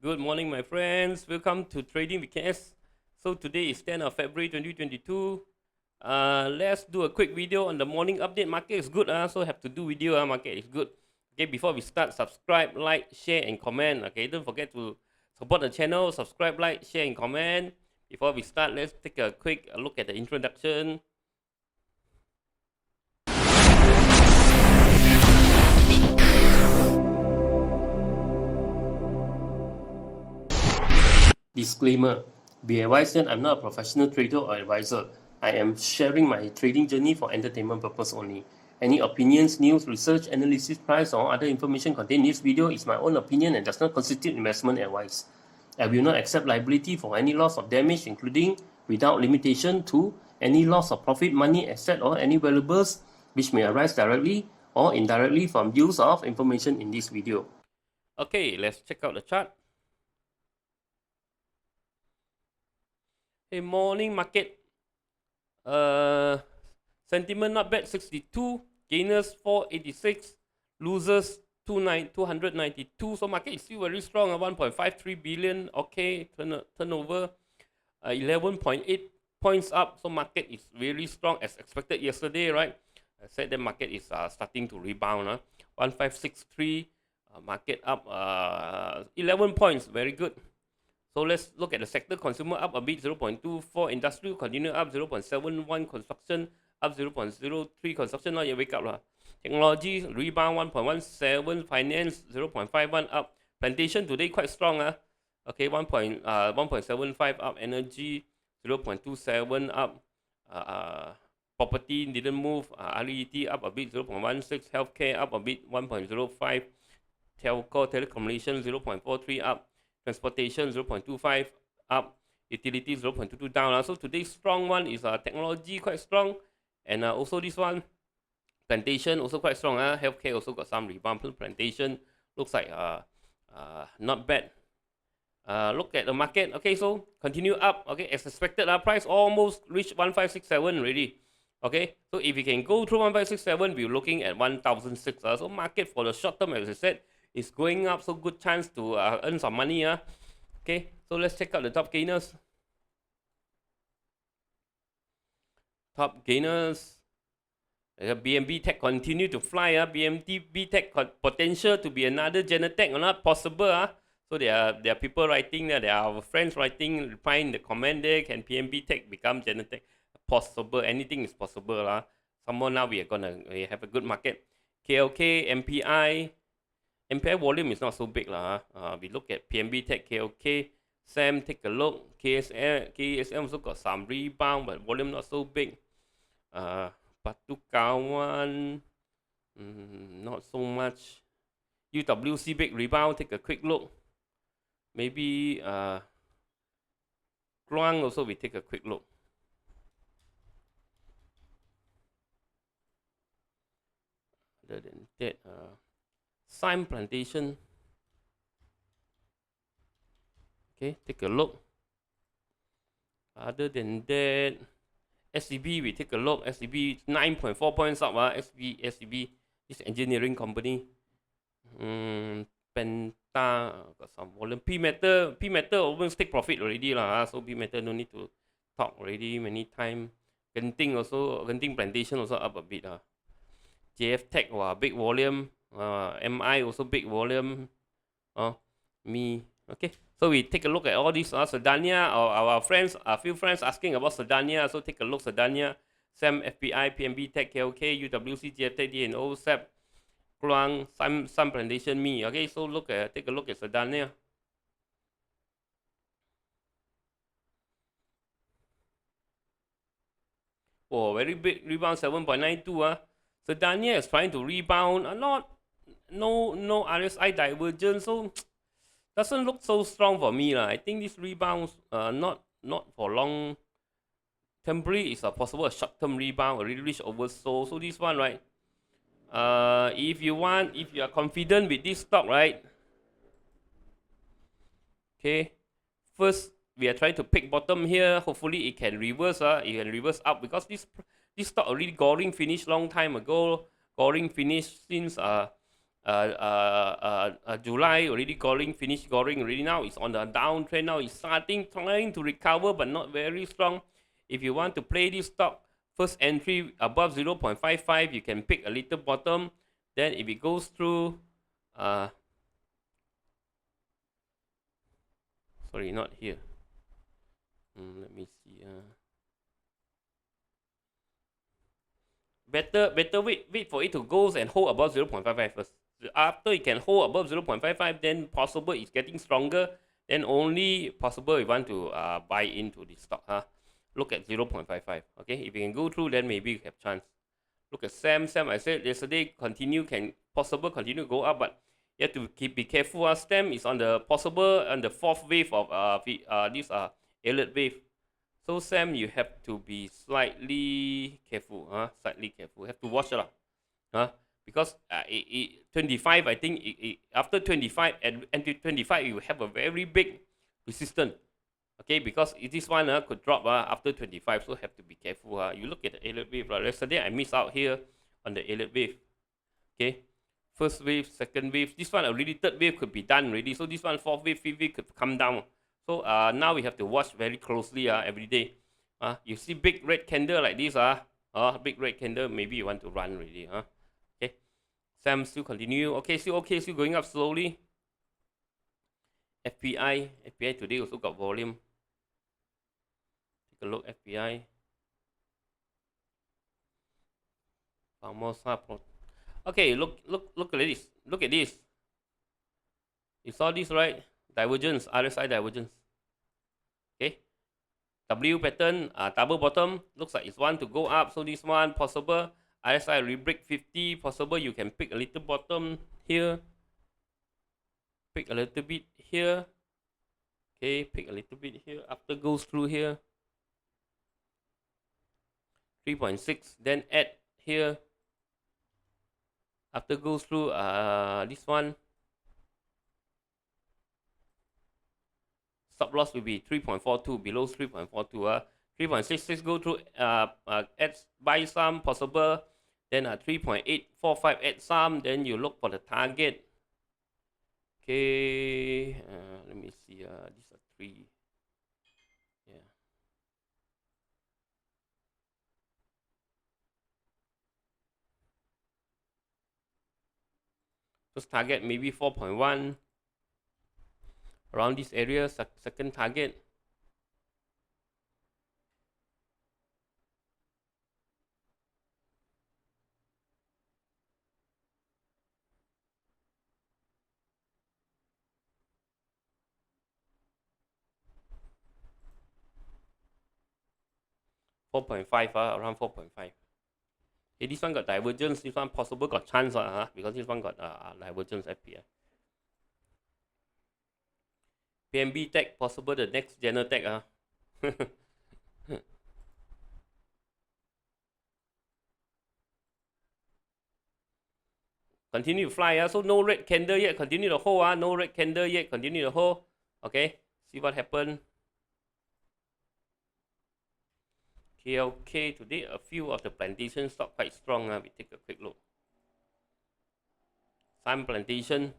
Good morning, my friends. Welcome to Trading with KS. So today is 10th of February 2022. Let's do a quick video on the morning update. Market is good, so have to do video. Market is good. Okay, before we start, subscribe, like, share, and comment. Okay, don't forget to support the channel. Subscribe, like, share, and comment. Before we start, let's take a quick look at the introduction. Disclaimer: be advised that I'm not a professional trader or advisor. I am sharing my trading journey for entertainment purpose only. Any opinions, news, research, analysis, price, or other information contained in this video is my own opinion and does not constitute investment advice. I will not accept liability for any loss or damage, including, without limitation to, any loss of profit, money, asset, or any valuables which may arise directly or indirectly from use of information in this video. Okay, let's check out the chart. Hey, morning market. Sentiment not bad, 62. Gainers 486. Losers 292. So market is still very strong, 1.53 billion. Okay, turnover 11.8 points up. So market is really strong as expected yesterday, right? I said the market is starting to rebound. 1563. Market up 11 points. Very good. So let's look at the sector. Consumer up a bit, 0.24. Industrial continue up, 0.71. Construction up, 0.03. Construction not yet wake up lah. Technology rebound, 1.17. Finance 0.51 up. Plantation today quite strong Okay, 1.75 up. Energy 0.27 up. Property didn't move. RET up a bit, 0.16. Healthcare up a bit, 1.05. Telco telecommunication 0.43 up. Transportation 0.25 up, utilities 0.22 down. So today's strong one is technology quite strong, and also this one, plantation also quite strong. Healthcare also got some rebound. Plantation looks like not bad. Look at the market. Okay, so continue up. Okay, as expected, price almost reached 1567 already. Okay, so if we can go through 1567, we're looking at 1006. So market for the short term, as I said, is going up, so good chance to earn some money. Okay, so let's check out the top gainers. Top gainers. PMBTECH continue to fly. PMBTECH potential to be another Genetech or not possible. So there are people writing there. There are our friends writing, replying the comment there. Can PMBTECH become Genetech? Possible. Anything is possible. Somehow now we have a good market. KLK, MPI. MPI volume is not so big. We look at PMBTECH, KLK, SEM, take a look. KSM also got some rebound, but volume not so big. Patukawan, not so much. UWC big rebound, take a quick look. Maybe Kluang also we take a quick look. Other than that, CGS-CIMB Plantation. Okay, take a look. Other than that, SEB, we take a look. SEB 9.4 points up. SEB is engineering company. Penta got some volume. P Metal almost take profit already so P Metal no need to talk already many time. Genting Plantation also up a bit JF Tech big volume. MI also big volume. Me. Okay, so we take a look at all these. SEDANIA, our friends, a few friends asking about SEDANIA, so take a look. SEDANIA, SEM, FPI, PMBTECH KLK UWC, FPI D&O SEB MI, some Plantation Me. Okay, so take a look at SEDANIA. Very big rebound, 7.92. SEDANIA is trying to rebound. No RSI divergence, so doesn't look so strong for me. I think this rebounds not for long. Temporary is a possible short-term rebound, already reached oversold. So this one, right? If you are confident with this stock, right? Okay, first we are trying to pick bottom here. Hopefully it can reverse. It can reverse up because this stock already goring finished long time ago. Goring finished since July already goring, finished goring already now. It's on the downtrend now. It's starting, trying to recover, but not very strong. If you want to play this stock, first entry above 0.55, you can pick a little bottom. Then if it goes through, sorry, not here. Let me see. Better wait for it to go and hold above 0.55 first. After it can hold above 0.55, then possible it's getting stronger. Then only possible you want to buy into the stock. Look at 0.55. Okay, if you can go through, then maybe you have chance. Look at SEM. I said yesterday continue to go up, but you have to be careful. STEM is on the possible on the fourth wave of this alert wave. So Sam, you have to be slightly careful. Slightly careful. You have to watch it. Because 25, I think after 25 and 25, you have a very big resistance. Okay, because this one could drop after 25, so have to be careful. You look at the alert wave. Yesterday I missed out here on the alert wave. Okay, first wave, second wave. This one already third wave could be done already. So this one fourth wave, fifth wave could come down. So now we have to watch very closely every day. You see big red candle like this. Big red candle, maybe you want to run already. Okay, SAM still continue. Okay, still going up slowly. FPI today also got volume. Take a look, FPI. Okay, look at this. Look at this. You saw this, right? Divergence, RSI divergence. Okay. W pattern, double bottom. Looks like it's one to go up. So this one possible. RSI rebreak 50. Possible you can pick a little bottom here. Pick a little bit here. Okay, pick a little bit here. After goes through here. 3.6. Then add here. After goes through this one. Stop loss will be 3.42, below 3.42. 3.66 go through, add, buy some possible. Then 3.845 add some. Then you look for the target. Okay, let me see. These are three. Yeah. First target maybe 4.1. Around this area, second target. Around 4.5. Okay, this one got divergence. This one possible got chance because this one got divergence FPI. PMBTECH possible the next Genotech. Continue to fly. So no red candle yet. Continue to hold. No red candle yet. Continue to hold. Okay. See what happened. KLK today. A few of the plantation stock quite strong. We take a quick look. SIMB plantation.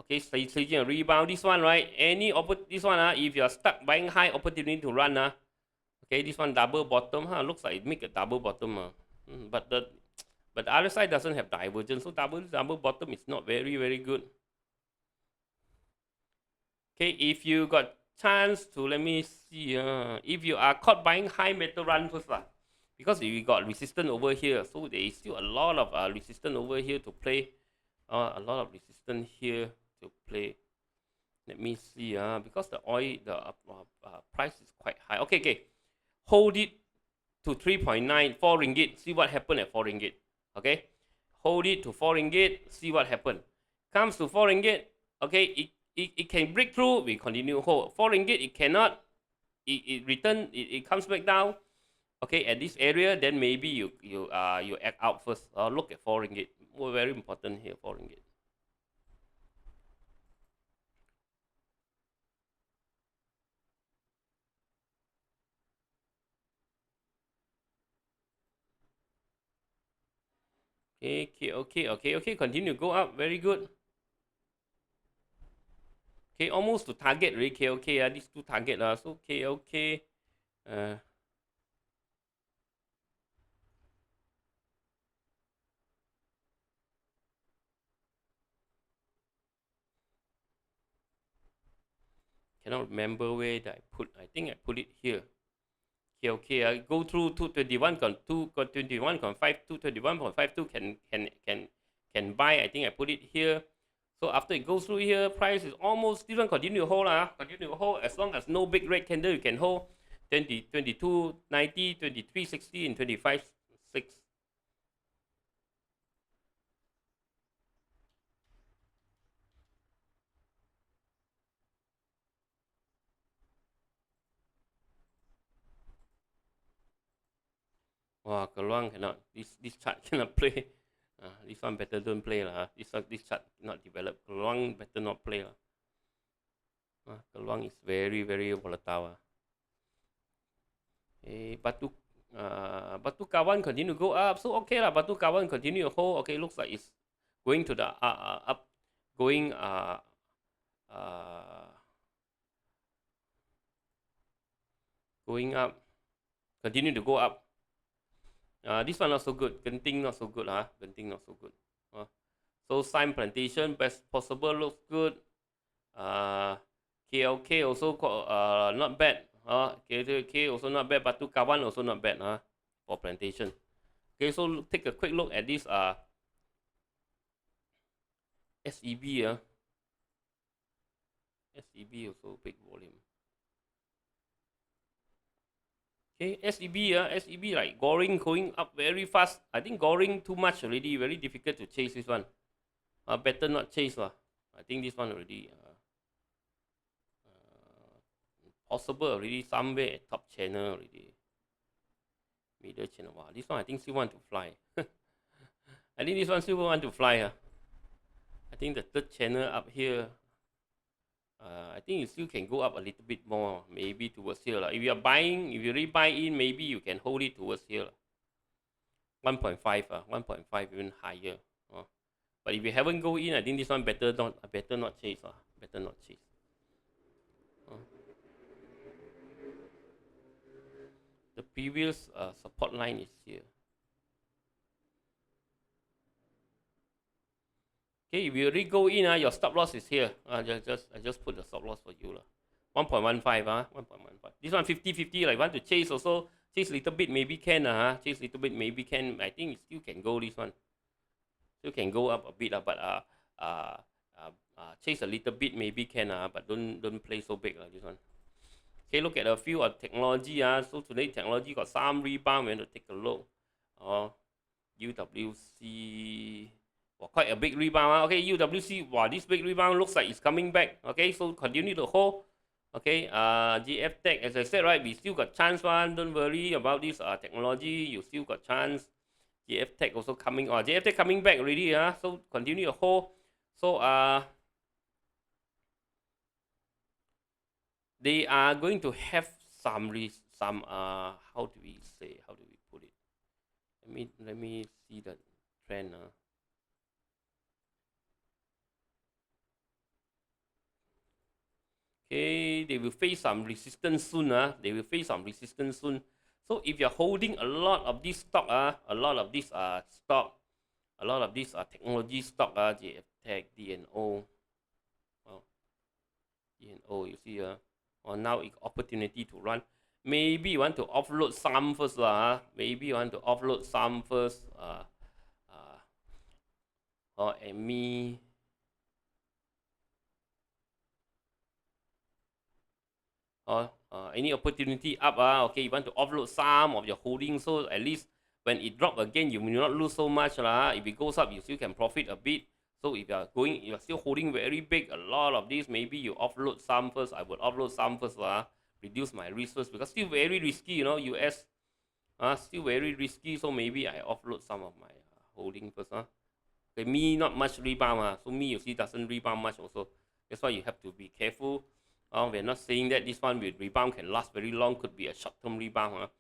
Okay, staging a rebound. This one, right? This one, if you are stuck buying high, opportunity to run. Okay, this one double bottom. Looks like it make a double bottom. But the other side doesn't have divergence, so double bottom is not very good. Okay, if you got chance to, let me see. If you are caught buying high, metal run first because we got resistance over here, so there is still a lot of resistance over here to play. A lot of resistance here to play. Let me see. Because the oil, the price is quite high. Okay. Hold it to 3.9, 4 ringgit. See what happened at 4 ringgit. Okay. Hold it to 4 ringgit. See what happened. Comes to 4 ringgit. Okay. It can break through. We continue hold. 4 ringgit. It cannot. It return. It comes back down. Okay. At this area, then maybe you act out first. Look at 4 ringgit. Very important here. 4 ringgit. Okay, KLK, continue to go up, very good. Okay, almost to target already, KLK, these two target, so KLK, cannot remember where I put, I think I put it here. KLK, I go through 221.5, 221.52 can buy, I think I put it here. So after it goes through here, price is almost still continue to hold, continue to hold as long as no big red candle, you can hold 20, 22, 90, 23, 60, and 25, 6. Wow, Keluang cannot. This chart cannot play. This one better don't play lah. This chart not developed. Keluang better not play lah. Keluang is very volatile. Batu Kawan continue to go up. So okay lah. Batu Kawan continue to hold. Okay, looks like it's going to the up, going going up. Continue to go up. This one not so good. Genting not so good, Genting not so good. So SIMB Plantation, best possible, looks good. KLK also not bad. KLK also not bad. Batu Kawan also not bad, for Plantation. Okay, so take a quick look at this SEB. SEB also big volume. Okay, SEB like Goring going up very fast. I think Goring too much already. Very difficult to chase this one. Better not chase lah. I think this one already possible already somewhere at top channel already. Middle channel. Wow, this one I think still want to fly. I think this one still want to fly. I think the third channel up here. I think you still can go up a little bit more, maybe towards here. If you are buying, if you rebuy in, maybe you can hold it towards here. 1.5, 1.5 even higher. But if you haven't go in, I think this one better not chase. Better not chase. The previous support line is here. Okay, if you already go in, your stop loss is here. I just put the stop loss for you. 1.15, 1.15. This one 50-50, like want to chase also. Chase a little bit, maybe can. Chase a little bit, maybe can. I think it still can go this one. Still can go up a bit, but chase a little bit, maybe can. But don't play so big this one. Okay, look at a few of technology. So today technology got some rebound. We're going to take a look. UWC. Quite a big rebound. Okay, UWC. Wow, this big rebound looks like it's coming back. Okay, so continue to hold. Okay, GF-Tech, as I said, right, we still got chance one. Don't worry about this technology. You still got chance. GF-Tech also coming. GF-Tech coming back already. So continue to hold. So they are going to have some how do we put it? Let me see the trend. Okay, they will face some resistance soon. They will face some resistance soon. So if you're holding a lot of this stock, a lot of this technology stock, GF-Tech, D&O, D&O, you see, now opportunity to run. Maybe you want to offload some first, Maybe you want to offload some first, and me. Any opportunity up, okay, you want to offload some of your holdings, so at least when it drop again, you will not lose so much. If it goes up, you still can profit a bit. So if you're still holding very big, a lot of this, maybe you offload some first. I would offload some first, reduce my risk first, because still very risky, US, still very risky. So maybe I offload some of my holding first, Okay, me not much rebound, so me you see doesn't rebound much also. That's why you have to be careful. We're not saying that this one with rebound can last very long. Could be a short-term rebound.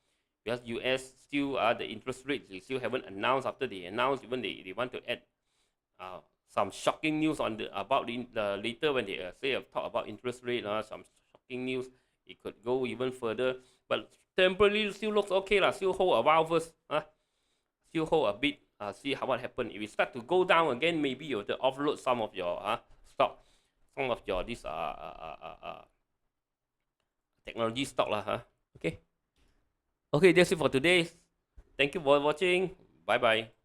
because US still the interest rates they still haven't announced. After they announce, even they want to add some shocking news on about the later when they say talk about interest rate, some shocking news. It could go even further, but temporarily still looks okay lah. Still hold a while first, still hold a bit. See what happen. If it start to go down again, maybe you have to offload some of your stock, some of your this technology stock lah. Okay. Okay, that's it for today. Thank you for watching. Bye bye.